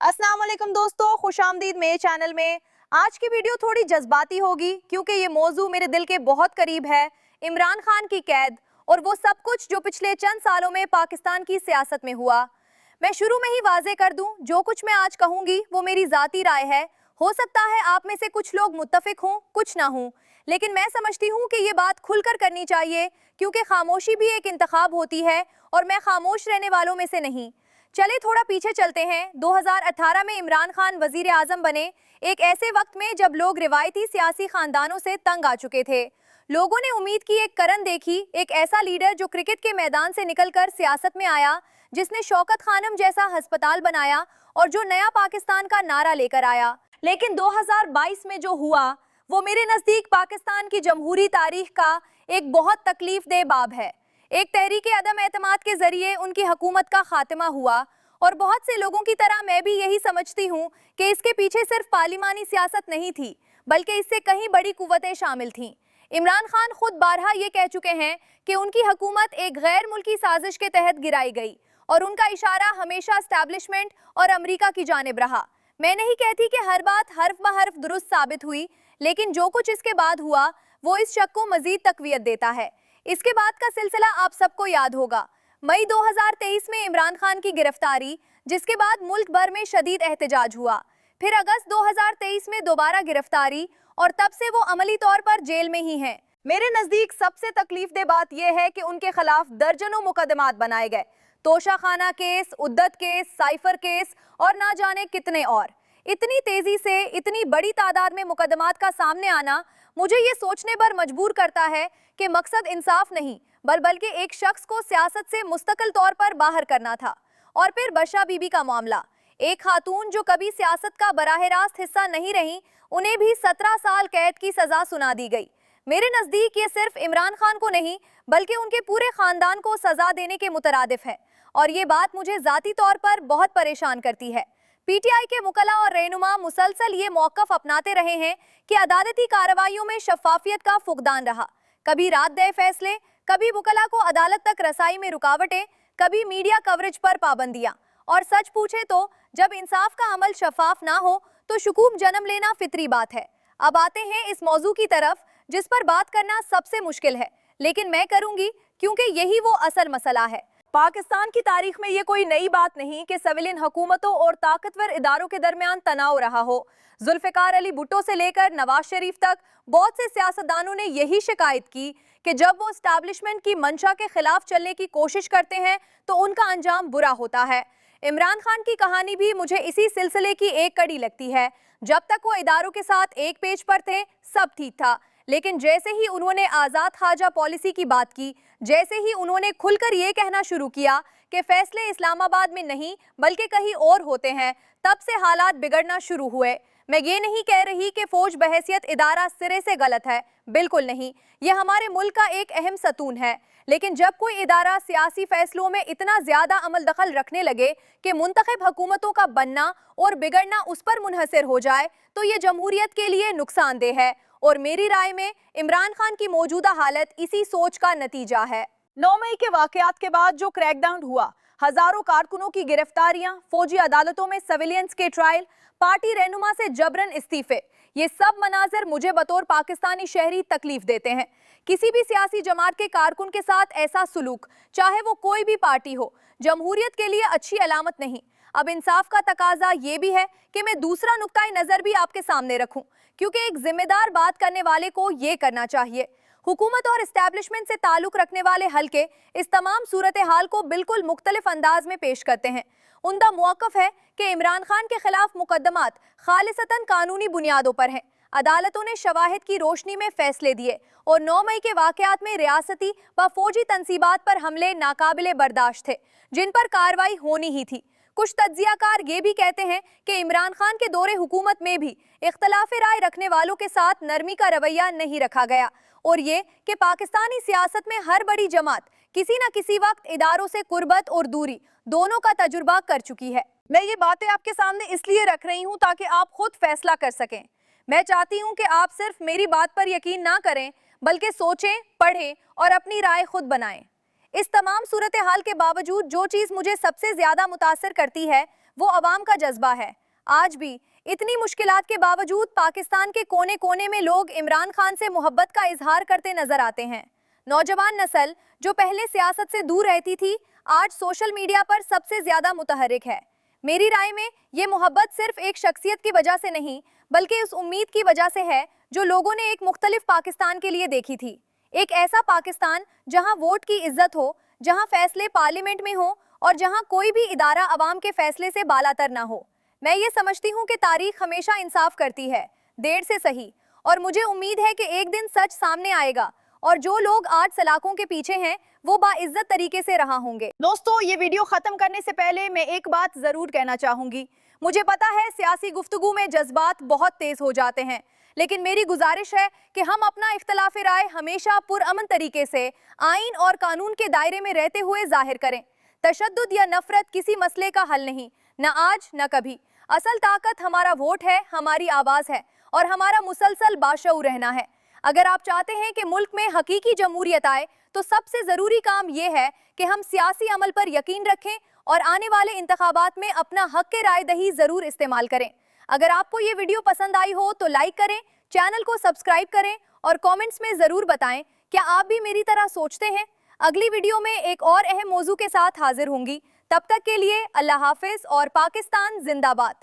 अस्सलाम वालेकुम दोस्तों, खुशामदीद मेरे चैनल में। आज की वीडियो थोड़ी जज्बाती होगी क्योंकि ये मौजू मेरे दिल के बहुत करीब है। इमरान खान की कैद और वो सब कुछ जो पिछले चंद सालों में पाकिस्तान की सियासत में हुआ। मैं शुरू में ही वाजे कर दूं, जो कुछ मैं आज कहूंगी वो मेरी जाती राय है। हो सकता है आप में से कुछ लोग मुत्तफिक हों, कुछ ना हों, लेकिन मैं समझती हूँ कि ये बात खुलकर करनी चाहिए क्योंकि खामोशी भी एक इंतखाब होती है और मैं खामोश रहने वालों में से नहीं। चले थोड़ा पीछे चलते हैं। 2018 में इमरान खान वजीर आजम बने, एक ऐसे वक्त में जब लोग रिवायती सियासी खानदानों से तंग आ चुके थे। लोगों ने उम्मीद की एक करन देखी, एक ऐसा लीडर जो क्रिकेट के मैदान से निकलकर सियासत में आया, जिसने शौकत खानम जैसा अस्पताल बनाया और जो नया पाकिस्तान का नारा लेकर आया। लेकिन 2022 में जो हुआ वो मेरे नजदीक पाकिस्तान की जमहूरी तारीख का एक बहुत तकलीफदेह बाब है। एक तहरीक अदम एतमाद के जरिए उनकी हुकूमत का खात्मा हुआ और बहुत से लोगों की तरह मैं भी यही समझती हूँ कि इसके पीछे सिर्फ पार्लिमानी सियासत नहीं थी, बल्कि इससे कहीं बड़ी कुव्वतें शामिल थीं। इमरान खान खुद बारहा ये कह चुके हैं कि उनकी हुकूमत एक गैर मुल्की साजिश के तहत गिराई गई और उनका इशारा हमेशा एस्टैब्लिशमेंट और अमरीका की जानिब रहा। मैं नहीं कहती कि हर बात हर्फ ब हर्फ दुरुस्त साबित हुई, लेकिन जो कुछ इसके बाद हुआ वो इस शक को मजीद तकवीत देता है। इसके बाद का सिलसिला आप सबको याद होगा। मई 2023 में इमरान खान की गिरफ्तारी, जिसके बाद मुल्क भर में शदीद एहतजाज हुआ। फिर अगस्त 2023 में दोबारा गिरफ्तारी और तब से वो अमली तौर पर जेल में ही हैं। मेरे नजदीक सबसे तकलीफदेह बात यह है कि उनके खिलाफ दर्जनों मुकदमात बनाए गए। तोशाखाना केस, उद्दत केस, साइफर केस और ना जाने कितने और। इतनी तेजी से इतनी बड़ी तादाद में मुकदमात का सामने आना मुझे ये सोचने पर मजबूर करता है कि मकसद इंसाफ नहीं बल्कि एक शख्स को सियासत से मुस्तकिल तौर पर बाहर करना था। और फिर बशरा बीबी का मामला, एक खातून जो कभी सियासत का बराह रास्त हिस्सा नहीं रही, उन्हें भी 17 साल कैद की सजा सुना दी गई। मेरे नजदीक ये सिर्फ इमरान खान को नहीं बल्कि उनके पूरे खानदान को सजा देने के मुतरादिफ है और ये बात मुझे जाती तौर पर बहुत परेशान करती है। पीटीआई के मुकला और रहनुमा मुसलसल ये मौकफ अपनाते रहे हैं कि अदालती कार्रवाइयों में शफाफियत का फुकदान रहा। कभी रात दे फैसले, कभी मुकला को अदालत तक रसाई में रुकावटें, कभी मीडिया कवरेज पर पाबंदियां। और सच पूछे तो जब इंसाफ का अमल शफाफ ना हो तो शुकूक जन्म लेना फितरी बात है। अब आते हैं इस मौजू की तरफ जिस पर बात करना सबसे मुश्किल है, लेकिन मैं करूंगी क्योंकि यही वो असल मसला है। पाकिस्तान की तारीख में ये कोई नई बात नहीं कि सिविलियन हुकूमतों और ताकतवर इदारों के दरमियान तनाव रहा हो। जुल्फिकार अली भुट्टो से लेकर नवाज शरीफ तक बहुत से सियासतदानों ने यही शिकायत की कि जब वो एस्टैब्लिशमेंट की मंशा के खिलाफ चलने की कोशिश करते हैं तो उनका अंजाम बुरा होता है। इमरान खान की कहानी भी मुझे इसी सिलसिले की एक कड़ी लगती है। जब तक वो इदारों के साथ एक पेज पर थे सब ठीक था, लेकिन जैसे ही उन्होंने आज़ाद खाजा पॉलिसी की बात की, जैसे ही उन्होंने खुलकर ये कहना शुरू किया कि फैसले इस्लामाबाद में नहीं बल्कि कहीं और होते हैं, तब से हालात बिगड़ना शुरू हुए। मैं ये नहीं कह रही कि फौज बहैसियत इदारा सिरे से गलत है, बिल्कुल नहीं, ये हमारे मुल्क का एक अहम सतून है। लेकिन जब कोई इदारा सियासी फैसलों में इतना ज्यादा अमल दखल रखने लगे कि मुंतखब हुकूमतों का बनना और बिगड़ना उस पर मुनहसर हो जाए तो ये जमहूरियत के लिए नुकसानदेह है और मेरी राय में इमरान खान की मौजूदा हालत इसी सोच का नतीजा है। 9 मई के वाकयात के बाद जो क्रैकडाउन हुआ, हजारों कारकुनों की गिरफ्तारियां, फौजी अदालतों में सिविलियंस के ट्रायल, पार्टी रहनुमा से जबरन इस्तीफे, ये सब मनाजर मुझे बतौर पाकिस्तानी शहरी तकलीफ देते हैं। किसी भी सियासी जमात के कारकुन के साथ ऐसा सुलूक, चाहे वो कोई भी पार्टी हो, जमहूरियत के लिए अच्छी अलामत नहीं। अब इंसाफ का तकाजा ये भी है कि मैं दूसरा नुक्ता नजर भी आपके सामने रखूं, क्योंकि एक जिम्मेदार बात करने वाले को ये करना चाहिए। हुकूमत और एस्टैब्लिशमेंट से ताल्लुक रखने वाले हलके इस तमाम सूरत हाल को बिल्कुल मुख्तलिफ अंदाज में पेश करते हैं। उनका मौक़िफ़ है कि इमरान खान के खिलाफ मुकदमात खालिसतन कानूनी बुनियादों पर हैं। अदालतों ने शवाहिद की रोशनी में फैसले दिए और 9 मई के वाकयात में रियासती व फौजी तंसीबात पर हमले नाकाबिले बर्दाश्त थे, जिन पर कार्रवाई होनी ही थी। कुछ तज्जियाकार ये भी कहते हैं कि इमरान खान के दौरे हुकूमत में भी इख्तलाफ राय रखने वालों के साथ नरमी का रवैया नहीं रखा गया और ये कि पाकिस्तानी सियासत में हर बड़ी जमात किसी न किसी वक्त इदारों से कुर्बत और दूरी दोनों का तजुर्बा कर चुकी है। मैं ये बातें आपके सामने इसलिए रख रही हूँ ताकि आप खुद फैसला कर सकें। मैं चाहती हूँ कि आप सिर्फ मेरी बात पर यकीन ना करें बल्कि सोचें, पढ़ें और अपनी राय खुद बनाएं। इस तमाम सूरत हाल के बावजूद जो चीज़ मुझे सबसे ज़्यादा मुतासर करती है वो अवाम का जज्बा है। आज भी इतनी मुश्किलात के बावजूद पाकिस्तान के कोने कोने में लोग इमरान खान से मोहब्बत का इजहार करते नजर आते हैं। नौजवान नस्ल जो पहले सियासत से दूर रहती थी, आज सोशल मीडिया पर सबसे ज्यादा मुतहरिक है। मेरी राय में ये मोहब्बत सिर्फ एक शख्सियत की वजह से नहीं, बल्कि उस उम्मीद की वजह से है जो लोगों ने एक मुख्तलिफ पाकिस्तान के लिए देखी थी। एक ऐसा पाकिस्तान जहां वोट की इज्जत हो, जहां फैसले पार्लियामेंट में हो और जहां कोई भी इदारा अवाम के फैसले से बालातर ना हो। मैं ये समझती हूँ कि तारीख हमेशा इंसाफ करती है, देर से सही, और मुझे उम्मीद है कि एक दिन सच सामने आएगा और जो लोग आज सलाखों के पीछे हैं वो बाइज्जत तरीके से रहा होंगे। दोस्तों, ये वीडियो खत्म करने से पहले मैं एक बात जरूर कहना चाहूंगी। मुझे पता है सियासी गुफ्तगू में जज्बात बहुत तेज हो जाते हैं, लेकिन मेरी गुजारिश है कि हम अपना इख्तलाफ राय हमेशा पुरअमन तरीके से आइन और कानून के दायरे में रहते हुए जाहिर करें। तशद्दुद या नफरत किसी मसले का हल नहीं, न आज न कभी। असल ताकत हमारा वोट है, हमारी आवाज है और हमारा मुसलसल बाशऊर रहना है। अगर आप चाहते हैं कि मुल्क में हकीकी जमहूरियत आए तो सबसे जरूरी काम यह है कि हम सियासी अमल पर यकीन रखें और आने वाले इंतखाबात में अपना हक के राय दही जरूर इस्तेमाल करें। अगर आपको ये वीडियो पसंद आई हो तो लाइक करें, चैनल को सब्सक्राइब करें और कमेंट्स में जरूर बताएं क्या आप भी मेरी तरह सोचते हैं। अगली वीडियो में एक और अहम मौजू के साथ हाजिर होंगी। तब तक के लिए अल्लाह हाफिज और पाकिस्तान जिंदाबाद।